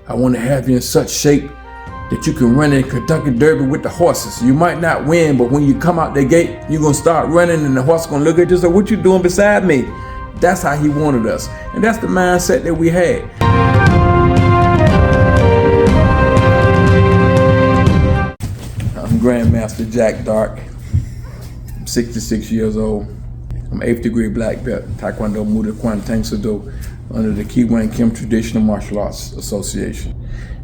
I want to have you in such shape that you can run in Kentucky Derby with the horses. You might not win, but when you come out the gate, you're going to start running and the horse going to look at you and say, what you doing beside me? That's how he wanted us. And that's the mindset that we had. I'm Grandmaster Jack Dark. I'm 66 years old. I'm 8th degree black belt, Taekwondo Muay Thai Kwan Tang Soo Do under the Ki Wan Kim Traditional Martial Arts Association.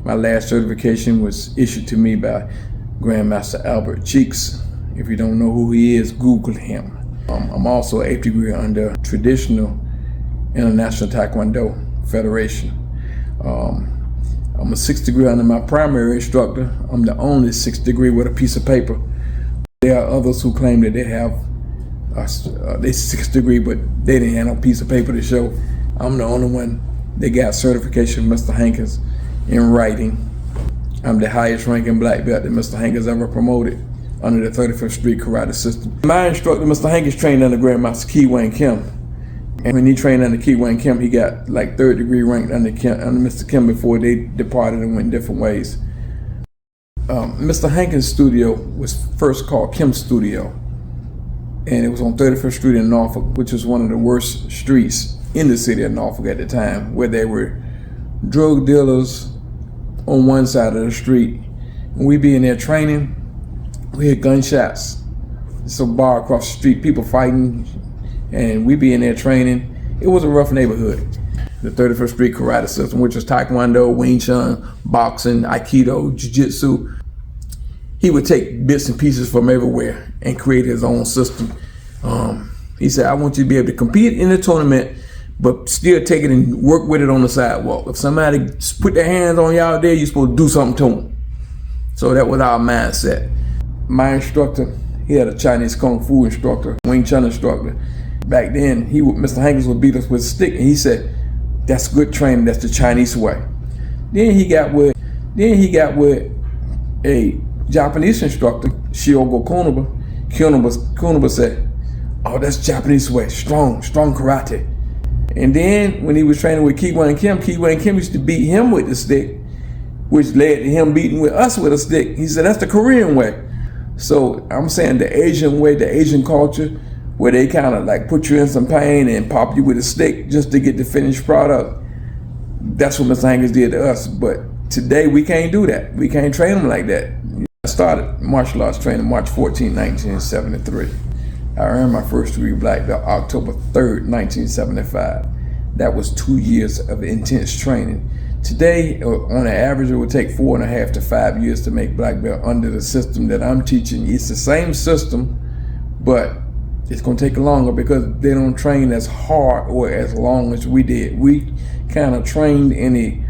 My last certification was issued to me by Grandmaster Albert Cheeks. If you don't know who he is, Google him. I'm also 8th degree under Traditional International Taekwondo Federation. I'm a 6th degree under my primary instructor. I'm the only 6th degree with a piece of paper. There are others who claim that they have they 6th degree, but they didn't have no piece of paper to show. I'm the only one that got certification from Mr. Hankins in writing. I'm the highest ranking black belt that Mr. Hankins ever promoted under the 35th Street Karate system. My instructor, Mr. Hankins, trained under Grandmaster Ki Wan Kim. And when he trained under Ki Wan Kim, he got like 3rd degree ranked under Mr. Kim before they departed and went different ways. Mr. Hankins' studio was first called Kim Studio. And it was on 35th Street in Norfolk, which was one of the worst streets in the city of Norfolk at the time, where there were drug dealers on one side of the street. When we be in there training, we had gunshots. It's a bar across the street, people fighting, and we be in there training. It was a rough neighborhood. The 31st Street Karate system, which was Taekwondo, Wing Chun, boxing, Aikido, Jiu-Jitsu. He would take bits and pieces from everywhere and create his own system. He said, I want you to be able to compete in the tournament, but still take it and work with it on the sidewalk. If somebody put their hands on y'all there, you're supposed to do something to them. So that was our mindset. My instructor, he had a Chinese Kung Fu instructor, Wing Chun instructor. Back then, Mr. Hankins would beat us with a stick, and he said, that's good training, that's the Chinese way. Then he got with a Japanese instructor, Shiogo Konoba. Konoba said, oh, that's Japanese way, strong karate. And then when he was training with Ki Wan Kim used to beat him with the stick, which led to him beating with us with a stick. He said, that's the Korean way. So I'm saying the Asian way, the Asian culture, where they kind of like put you in some pain and pop you with a stick just to get the finished product. That's what Mr. Hankins did to us. But today we can't do that. We can't train them like that. I started martial arts training March 14, 1973. I earned my 1st degree black belt October 3rd, 1975. That was 2 years of intense training. Today, on an average, it would take 4.5 to 5 years to make black belt under the system that I'm teaching. It's the same system, but it's gonna take longer because they don't train as hard or as long as we did. We kind of trained in a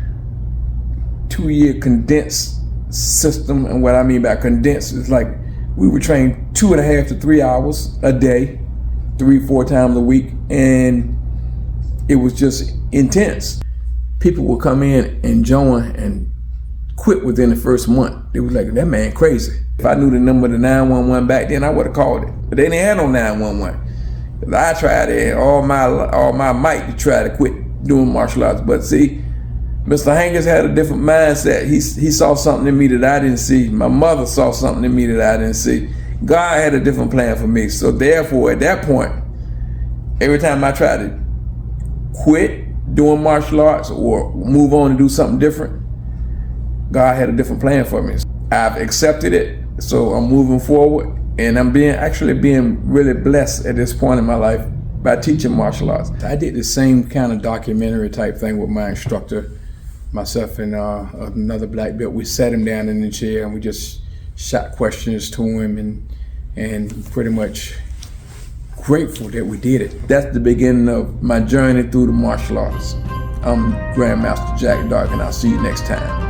2-year condensed system, and what I mean by condensed is like we would train 2.5 to 3 hours a day, 3-4 times a week, and it was just intense. People would come in and join and quit within the first month. They was like, that man crazy. If I knew the number of the 911 back then, I would have called it. But they didn't have no 911. I tried it all my might to try to quit doing martial arts. But see, Mr. Hankins had a different mindset. He saw something in me that I didn't see. My mother saw something in me that I didn't see. God had a different plan for me. So therefore, at that point, every time I tried to quit doing martial arts or move on and do something different, God had a different plan for me. I've accepted it, so I'm moving forward, and I'm being really blessed at this point in my life by teaching martial arts. I did the same kind of documentary type thing with my instructor, myself and another black belt. We sat him down in the chair and we just shot questions to him, and pretty much grateful that we did it. That's the beginning of my journey through the martial arts. I'm Grandmaster Jack Dark, and I'll see you next time.